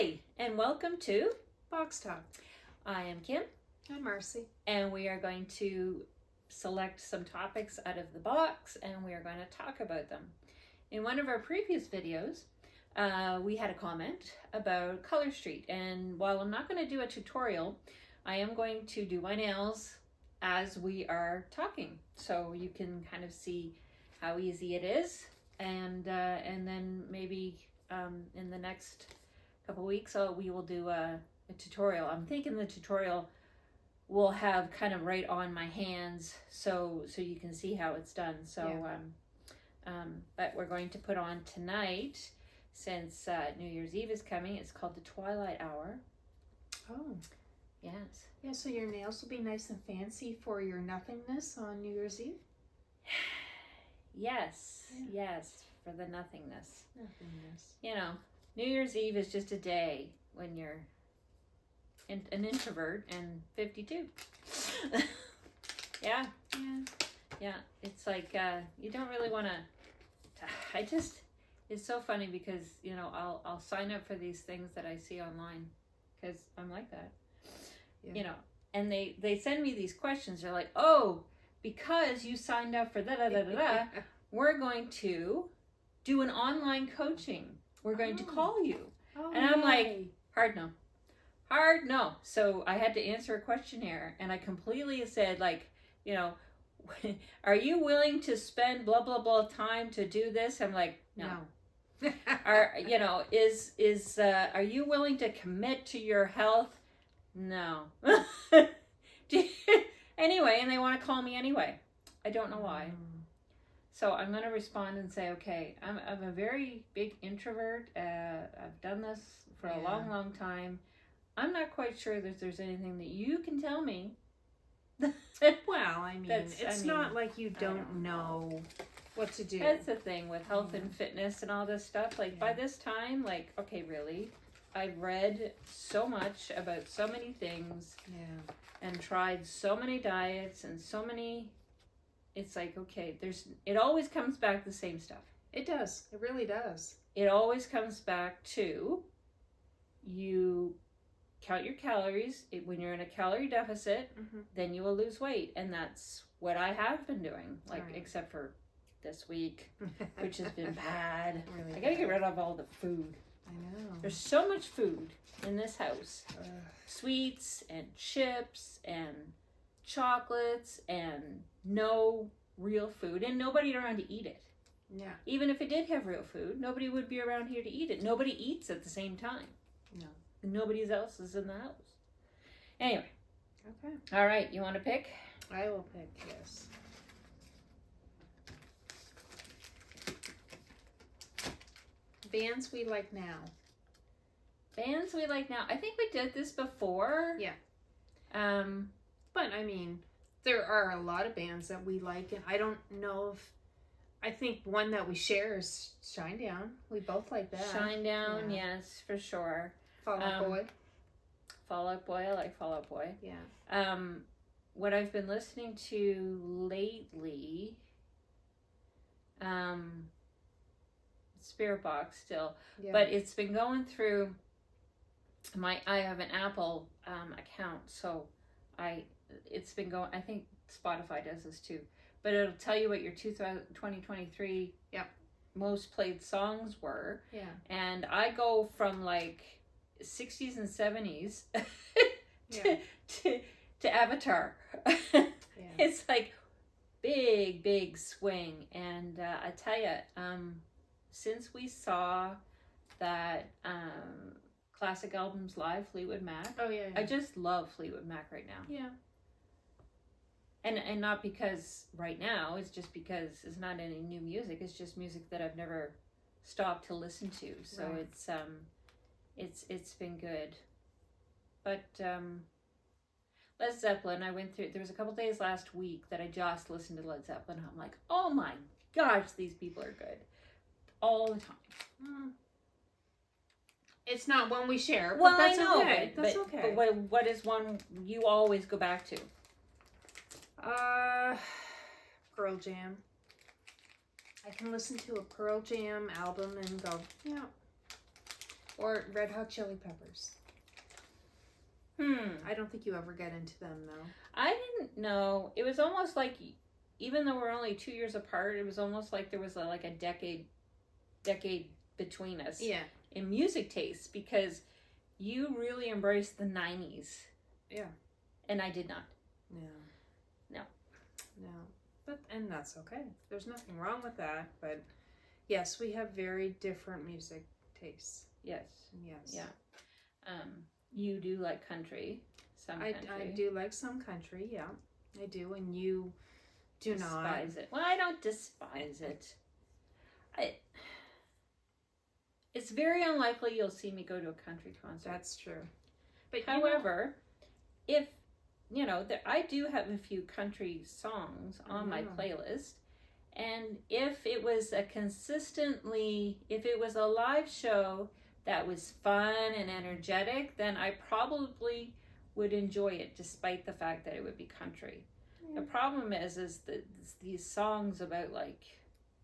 Hi, and welcome to Box Talk. I am Kim, I'm Marcy. and we are going to select some topics out of the box, and we are going to talk about them. In one of our previous videos, we had a comment about Color Street, and while I'm not going to do a tutorial, I am going to do my nails as we are talking, so you can kind of see how easy it is, and then maybe in the next couple weeks we will do a tutorial. I'm thinking the tutorial will have kind of right on my hands, so you can see how it's done. So but we're going to put on tonight, since New Year's Eve is coming. It's called the Twilight Hour. Oh. Yes. Yeah, so your nails will be nice and fancy for your nothingness on New Year's Eve? Yes. Yeah. Yes, for the nothingness. Nothingness. You know, New Year's Eve is just a day when you're an introvert and 52. Yeah. It's like you don't really want to. It's so funny because I'll sign up for these things that I see online because I'm like that. Yeah. And they send me these questions. They're like, oh, because you signed up for da we're going to do an online coaching. We're going to call you. Oh, and I'm yay. like, hard no. So I had to answer a questionnaire, and I completely said, like, are you willing to spend blah blah blah time to do this? I'm like, no. Are you willing to commit to your health? No. Anyway, and they want to call me anyway. I don't know why. So I'm going to respond and say, okay, I'm a very big introvert. I've done this for a long time. I'm not quite sure that there's anything that you can tell me. Well, I mean, it's not like you don't know what to do. That's the thing with health and fitness and all this stuff. Like, by this time, like, okay, really? I've read so much about so many things. Yeah. And tried so many diets and so many. It's like, okay, it always comes back to the same stuff. It does. It really does. It always comes back to you count your calories. When you're in a calorie deficit, then you will lose weight. And that's what I have been doing, except for this week, which has been bad. Really I gotta get rid of all the food. I know. There's so much food in this house. Sweets and chips and chocolates and no real food, and nobody around to eat it. Yeah. Even if it did have real food, nobody would be around here to eat it. Nobody eats at the same time. No. Nobody else is in the house. Anyway. Okay. All right, you want to pick? I will pick, yes. Bands we like now. Bands we like now. I think we did this before. Yeah. But I mean, there are a lot of bands that we like, and I don't know if. I think one that we share is Shinedown. We both like that. Shinedown, yes, for sure. Fall Out Boy. Fall Out Boy, I like Fall Out Boy. Yeah. What I've been listening to lately, Spirit Box still, but it's been going through I have an Apple account, so it's been going. I think Spotify does this too, but it'll tell you what your 2023 most played songs were. Yeah. And I go from like 60s and 70s to Avatar. It's like big swing, and I tell you, since we saw that classic albums live, Fleetwood Mac. Oh yeah. I just love Fleetwood Mac right now. Yeah. And not because right now, it's just because it's not any new music. It's just music that I've never stopped to listen to. So it's been good. But Led Zeppelin, I went through. There was a couple days last week that I just listened to Led Zeppelin. I'm like, oh my gosh, these people are good all the time. It's not one we share. Well, but that's I know, okay. That's okay. But what is one you always go back to? Pearl Jam. I can listen to a Pearl Jam album and go, yeah. Or Red Hot Chili Peppers. I don't think you ever get into them, though. I didn't know. It was almost like, even though we're only 2 years apart, it was almost like there was like a decade between us. Yeah. In music tastes, because you really embraced the 90s. Yeah. And I did not. No. And that's okay. There's nothing wrong with that. But yes, we have very different music tastes. Yes. Yes. Yeah. You do like country. I do like some country, yeah. I do, and you do despise it. Well, I don't despise it. It's very unlikely you'll see me go to a country concert. That's true. But however, if I do have a few country songs on my playlist, and if it was if it was a live show that was fun and energetic, then I probably would enjoy it, despite the fact that it would be country. The problem is that these songs about, like,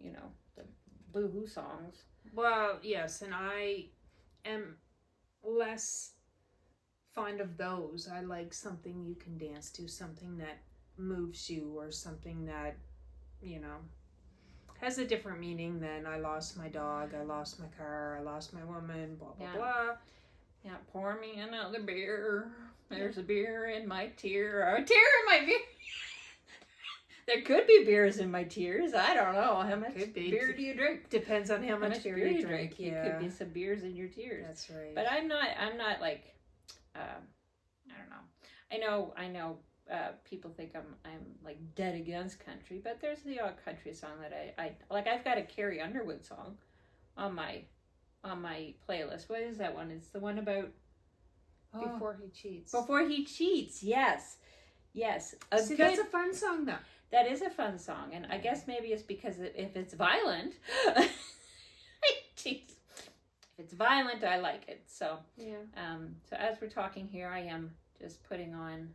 the boo-hoo songs. Well, yes, and I am less fond of those. I like something you can dance to, something that moves you, or something that, has a different meaning than I lost my dog, I lost my car, I lost my woman, blah, blah, blah. Yeah, pour me another beer. There's a beer in my tear. A tear in my beer. There could be beers in my tears. I don't know. How much beer do you drink? Depends on how much beer you drink. Yeah. It could be some beers in your tears. That's right. But I'm not like, I don't know. I know people think I'm like dead against country, but there's the odd country song that I like. I've got a Carrie Underwood song on my playlist. What is that one? It's the one about Before He Cheats. Before He Cheats. Yes. See, that's a fun song, though. That is a fun song, and I guess maybe it's because if it's violent, if it's violent, I like it. So yeah. So as we're talking here, I am just putting on.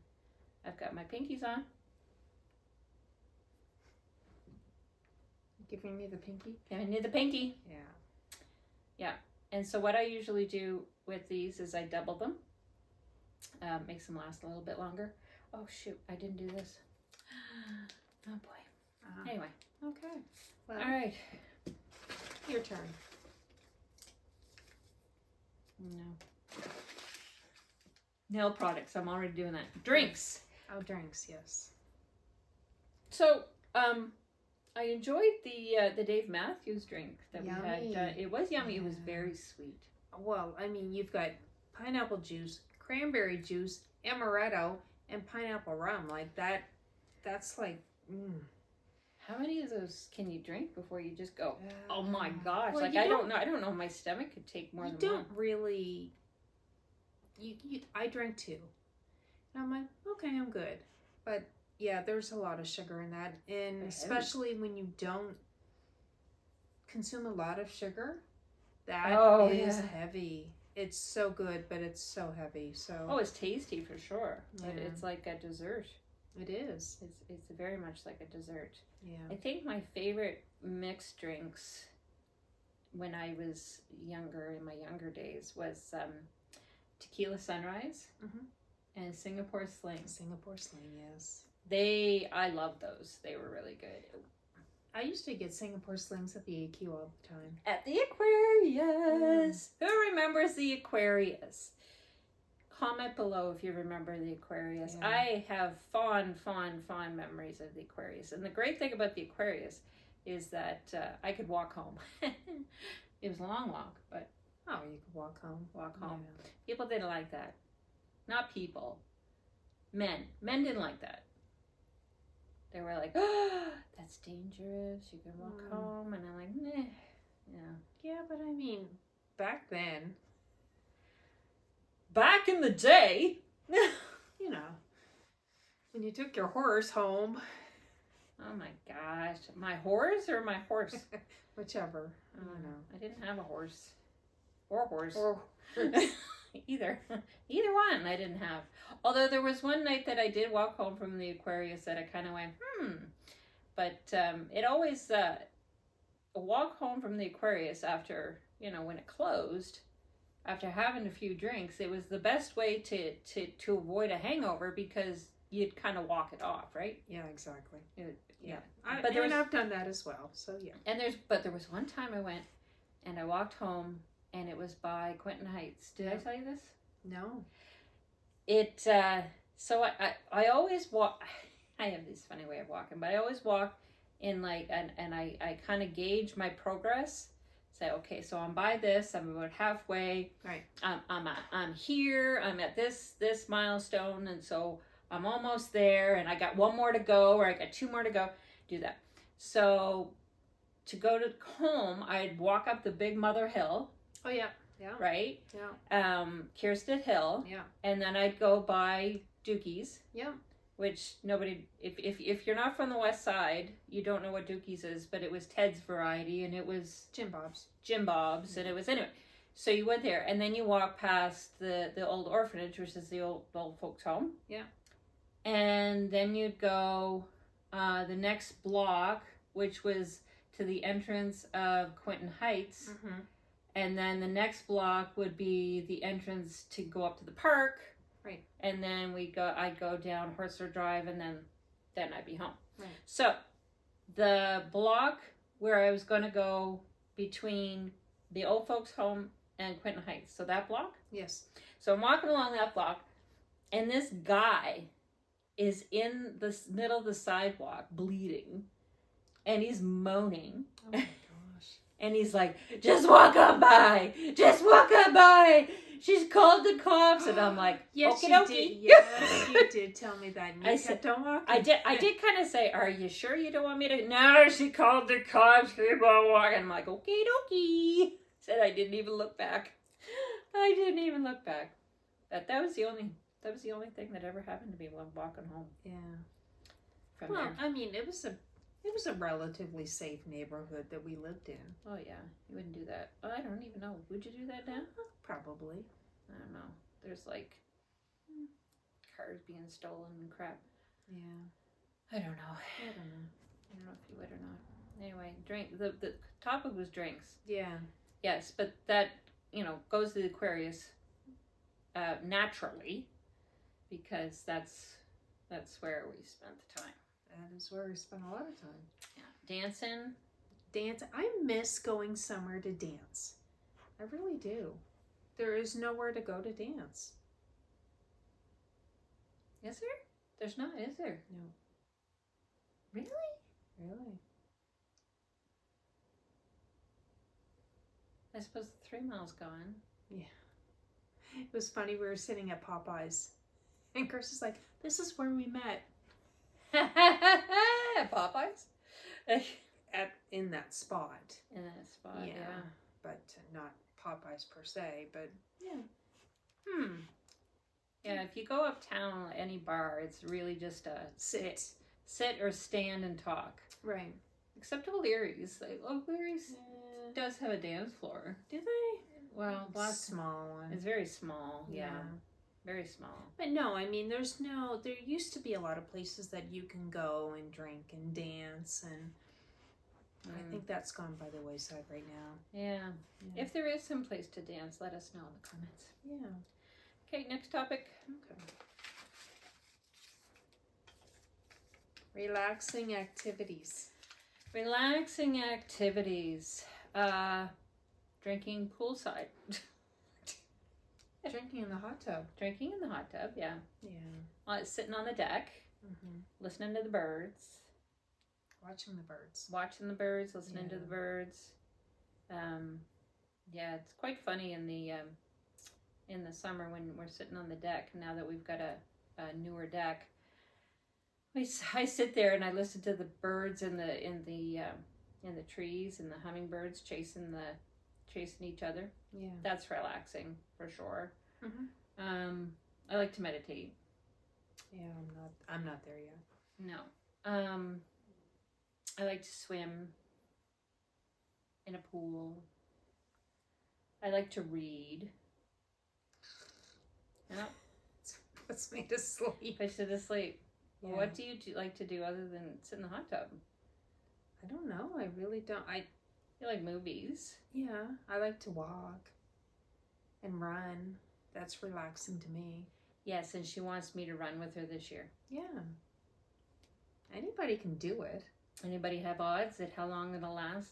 I've got my pinkies on. Giving me the pinky. Giving you the pinky. Yeah. Yeah, and so what I usually do with these is I double them. Makes them last a little bit longer. Oh shoot! I didn't do this. Oh boy. Anyway. Okay. Well, all right. Your turn. No. Nail products. I'm already doing that. Drinks. Oh, drinks. Yes. So, I enjoyed the Dave Matthews drink that we had. It was yummy. Yeah. It was very sweet. Well, I mean, you've got pineapple juice, cranberry juice, amaretto, and pineapple rum. Like that. That's like. How many of those can you drink before you just go, oh my gosh. Well, like, I don't know. I don't know if my stomach could take more than one. You don't really... I drank 2. And I'm like, okay, I'm good. But, yeah, there's a lot of sugar in that. And especially when you don't consume a lot of sugar, that is heavy. It's so good, but it's so heavy. So it's tasty for sure. Yeah. But it's like a dessert. It is. It's very much like a dessert. Yeah. I think my favorite mixed drinks when I was younger, in my younger days, was Tequila Sunrise and Singapore Sling. Singapore Sling, yes. I love those. They were really good. I used to get Singapore Slings at the AQ all the time. At the Aquarius. Who remembers the Aquarius? Comment below if you remember the Aquarius. Yeah. I have fond memories of the Aquarius. And the great thing about the Aquarius is that I could walk home. It was a long walk, but... Oh, you could walk home. Yeah. People didn't like that. Not people. Men. Men didn't like that. They were like, oh, that's dangerous. You can walk home. And I'm like, meh. Yeah. Yeah, but I mean, back then... Back in the day, you know, when you took your horse home. Oh my gosh. My horse or my horse? Whichever. I don't know. I didn't have a horse. Or horse. Either one I didn't have. Although there was one night that I did walk home from the Aquarius that I kind of went, But it always, a walk home from the Aquarius after, when it closed, after having a few drinks, it was the best way to avoid a hangover because you'd kind of walk it off, right? Yeah, exactly. Yeah. I've done that as well. So yeah. But there was one time I went and I walked home and it was by Quentin Heights. Did I tell you this? No. So I always walk. I have this funny way of walking, but I always walk in like and I kind of gauge my progress. Say, okay, so I'm by this. I'm about halfway. Right. I'm here. I'm at this milestone, and so I'm almost there. And I got one more to go, or I got two more to go. Do that. So to go to home, I'd walk up the Big Mother Hill. Oh yeah. Yeah. Right. Yeah. Kierstead Hill. Yeah. And then I'd go by Dookies. Yeah. Which nobody, if you're not from the West Side, you don't know what Dookies is, but it was Ted's Variety, and it was Jim Bob's, and it was anyway. So you went there, and then you walk past the old orphanage, which is the old folks' home. Yeah. And then you'd go the next block, which was to the entrance of Quentin Heights, and then the next block would be the entrance to go up to the park. Right. And then I'd go down Horser Drive, and then I'd be home. Right. So the block where I was going to go between the old folks' home and Quentin Heights. So that block? Yes. So I'm walking along that block, and this guy is in the middle of the sidewalk bleeding, and he's moaning. Oh my gosh. And he's like, just walk on by. Just walk on by. She's called the cops, and I'm like, yes, okie you dokie. did. Yes, you did tell me that. And you said, don't walk. I did kind of say, are you sure you don't want me to? No, she called the cops. Keep on walking. I'm like, okie dokie. Said I didn't even look back. That was the only thing that ever happened to me while walking home. Yeah. From there. I mean, it was a relatively safe neighborhood that we lived in. Oh yeah, you wouldn't do that. I don't even know. Would you do that now? Probably. I don't know. There's like cars being stolen and crap. Yeah. I don't know. I don't know if you would or not. Anyway, drink. The topic was drinks. Yeah. Yes, but that goes to the Aquarius naturally, because that's where we spent the time. That is where we spent a lot of time. Yeah, dancing. I miss going somewhere to dance. I really do. There is nowhere to go to dance. Is there? There's not, is there? No. Really? Really? I suppose the 3 mile's gone. Yeah. It was funny. We were sitting at Popeyes, and Chris is like, "This is where we met." Popeyes? In that spot. In that spot, yeah. But not Popeyes per se, but yeah. Yeah, if you go uptown any bar, it's really just a sit or stand and talk. Right. Except O'Leary's. O'Leary's does have a dance floor. Do they? Well, small one. It's very small. Yeah. Very small. But no, I mean, there used to be a lot of places that you can go and drink and dance, and I think that's gone by the wayside right now. Yeah. If there is some place to dance, let us know in the comments. Yeah. Okay, next topic. Okay. Relaxing activities. Drinking poolside. Drinking in the hot tub. Drinking in the hot tub, yeah. Yeah. Sitting on the deck, listening to the birds. Watching the birds. Listening to the birds. Yeah, it's quite funny in the summer when we're sitting on the deck. Now that we've got a newer deck, I sit there and I listen to the birds in the trees, and the hummingbirds chasing each other. Yeah, that's relaxing for sure. I like to meditate. Yeah, I'm not there yet. No. I like to swim in a pool. I like to read. Yeah. Puts me to sleep. Puts you to sleep. Yeah. What do you like to do other than sit in the hot tub? I don't know. I really don't. You like movies? Yeah, I like to walk. and run. That's relaxing to me. Yes, and she wants me to run with her this year. Yeah. Anybody can do it. Anybody have odds at how long it'll last?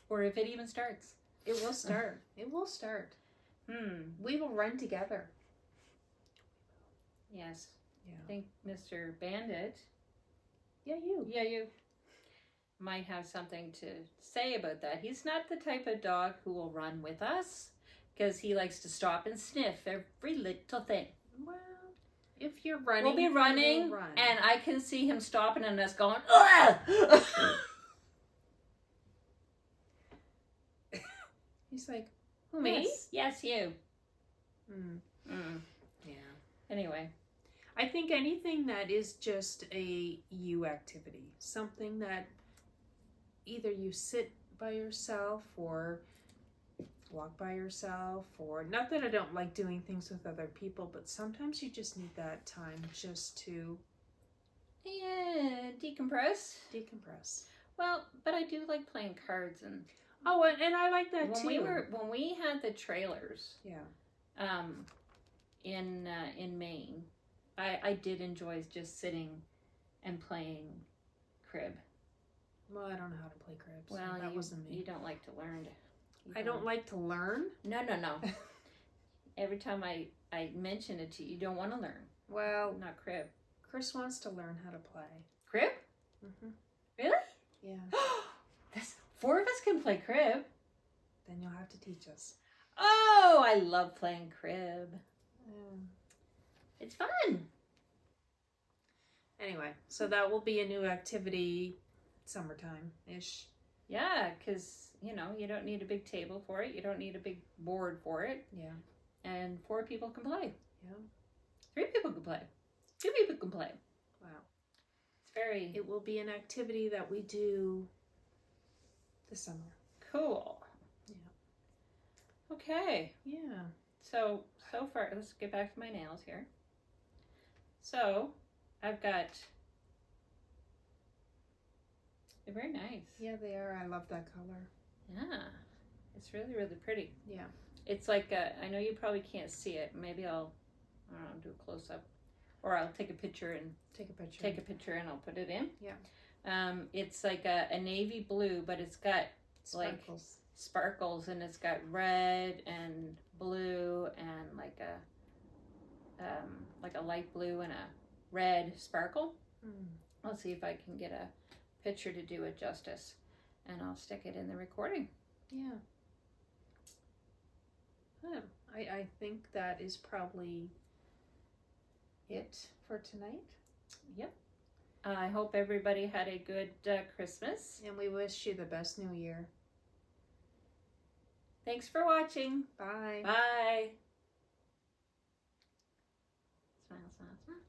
Or if it even starts? It will start. It will start. We will run together. Yes. Yeah. I think Mr. Bandit. Yeah, you. Yeah, you might have something to say about that. He's not the type of dog who will run with us because he likes to stop and sniff every little thing. Well, if you're running, we'll be running, run. and I can see him stopping and us going, "Ugh!" He's like, who, me? Yes, you. Yeah. Anyway. I think anything that is just a you activity, something that either you sit by yourself or walk by yourself, or not that I don't like doing things with other people, but sometimes you just need that time just to decompress. Well, but I do like playing cards and and I like that too. When we had the trailers, in Maine, I did enjoy just sitting and playing crib. Well, I don't know how to play crib. So well, that wasn't me. You don't like to learn. I don't like to learn? No. Every time I mention it to you, you don't want to learn. Well, not crib. Chris wants to learn how to play. Crib? Mm-hmm. Really? Yeah. 4 of us can play crib. Then you'll have to teach us. Oh, I love playing crib. It's fun. Anyway, so that will be a new activity summertime-ish. Yeah, because, you don't need a big table for it. You don't need a big board for it. Yeah. And 4 people can play. Yeah. 3 people can play. 2 people can play. Wow. It will be an activity that we do this summer. Cool. Yeah. Okay. Yeah. So far, let's get back to my nails here. So, I've got... They're very nice. Yeah, they are. I love that color. Yeah. It's really, really pretty. Yeah. It's like I know you probably can't see it. Maybe I'll, do a close-up. Or I'll take a picture and I'll put it in. Yeah. It's like a navy blue, but it's got sparkles, and it's got red and blue and like a light blue and a red sparkle. I'll see if I can get a picture to do it justice, and I'll stick it in the recording. Yeah. I think that is probably it for tonight. Yep. I hope everybody had a good Christmas. And we wish you the best New Year. Thanks for watching. Bye. Bye. Smile, smile, smile.